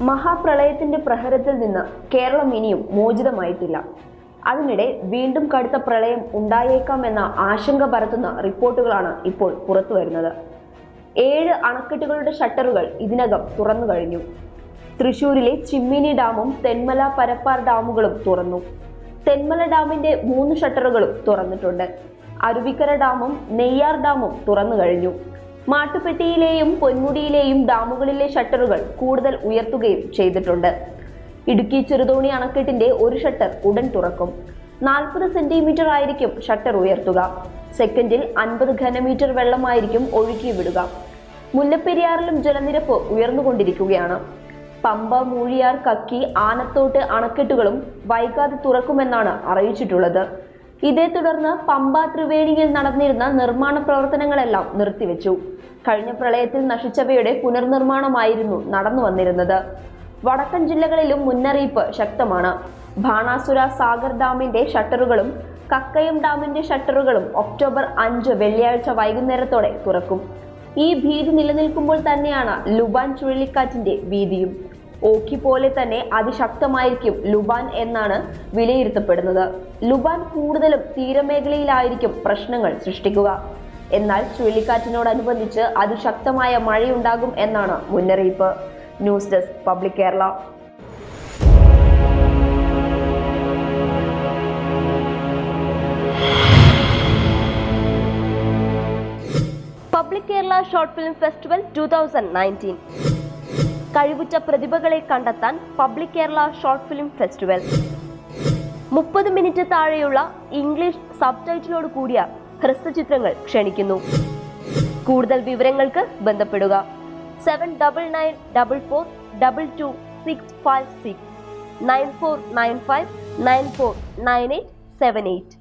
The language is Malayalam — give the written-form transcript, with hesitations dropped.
മഹാപ്രളയത്തിന്റെ പ്രഹരത്തിൽ നിന്ന് കേരളം ഇനിയും മോചിതമായിട്ടില്ല. അതിനിടെ വീണ്ടും കടുത്ത പ്രളയം ഉണ്ടായേക്കാമെന്ന ആശങ്ക പരത്തുന്ന റിപ്പോർട്ടുകളാണ് ഇപ്പോൾ പുറത്തുവരുന്നത്. 7 അണക്കെട്ടുകളുടെ ഷട്ടറുകൾ ഇതിനകം തുറന്നു കഴിഞ്ഞു. തൃശൂരിലെ ചിമ്മിനി ഡാമും തെന്മല പരപ്പാർ ഡാമുകളും തുറന്നു. തെന്മല ഡാമിന്റെ 3 ഷട്ടറുകളും തുറന്നിട്ടുണ്ട്. അരുവിക്കര ഡാമും നെയ്യാർ ഡാമും തുറന്നു കഴിഞ്ഞു. മാട്ടുപ്പെട്ടിയിലെയും പൊന്മുടിയിലെയും ഡാമുകളിലെ ഷട്ടറുകൾ കൂടുതൽ ഉയർത്തുകയും ചെയ്തിട്ടുണ്ട്. ഇടുക്കി ചെറുതോണി അണക്കെട്ടിന്റെ ഒരു ഷട്ടർ ഉടൻ തുറക്കും. 40 സെന്റിമീറ്റർ ആയിരിക്കും ഷട്ടർ ഉയർത്തുക. സെക്കൻഡിൽ 50 ഘനമീറ്റർ വെള്ളമായിരിക്കും ഒഴുക്കി വിടുക. മുല്ലപ്പെരിയാറിലും ജലനിരപ്പ് ഉയർന്നുകൊണ്ടിരിക്കുകയാണ്. പമ്പ, മൂഴിയാർ, കക്കി, ആനത്തോട്ട് അണക്കെട്ടുകളും വൈകാതെ തുറക്കുമെന്നാണ് അറിയിച്ചിട്ടുള്ളത്. ഇതേ തുടർന്ന് പമ്പ, ത്രിവേണിയിൽ നടന്നിരുന്ന നിർമ്മാണ പ്രവർത്തനങ്ങളെല്ലാം നിർത്തിവെച്ചു. കഴിഞ്ഞ പ്രളയത്തിൽ നശിച്ചവയുടെ പുനർനിർമ്മാണമായിരുന്നു നടന്നു വന്നിരുന്നത്. വടക്കൻ ജില്ലകളിലും മുന്നറിയിപ്പ് ശക്തമാണ്. ബാണാസുര സാഗർ ഡാമിന്റെ ഷട്ടറുകളും കക്കയം ഡാമിന്റെ ഷട്ടറുകളും ഒക്ടോബർ 5 വെള്ളിയാഴ്ച വൈകുന്നേരത്തോടെ തുറക്കും. ഈ ഭീതി നിലനിൽക്കുമ്പോൾ തന്നെയാണ് ലുബാൻ ചുഴലിക്കാറ്റിന്റെ ഭീതിയും. ഓഖി പോലെ തന്നെ അതിശക്തമായിരിക്കും ലുബാൻ എന്നാണ് വിലയിരുത്തപ്പെടുന്നത്. ലുബാൻ കൂടുതലും തീരമേഖലയിലായിരിക്കും പ്രശ്നങ്ങൾ സൃഷ്ടിക്കുക. എന്നാൽ ചുഴലിക്കാറ്റിനോടനുബന്ധിച്ച് അതിശക്തമായ മഴയുണ്ടാകും എന്നാണ് മുന്നറിയിപ്പ്. News desk public Kerala. Public Kerala short film festival 2019 കഴിവുറ്റ പ്രതിഭകളെ കണ്ടെത്താൻ public Kerala short film festival 30 minute താഴെയുള്ള ഇംഗ്ലീഷ് സബ്ടൈറ്റിലോട് കൂടിയ ഹ്രസ്വചിത്രങ്ങൾ ക്ഷണിക്കുന്നു. കൂടുതൽ വിവരങ്ങൾക്ക് ബന്ധപ്പെടുക 7994422656 9495949878.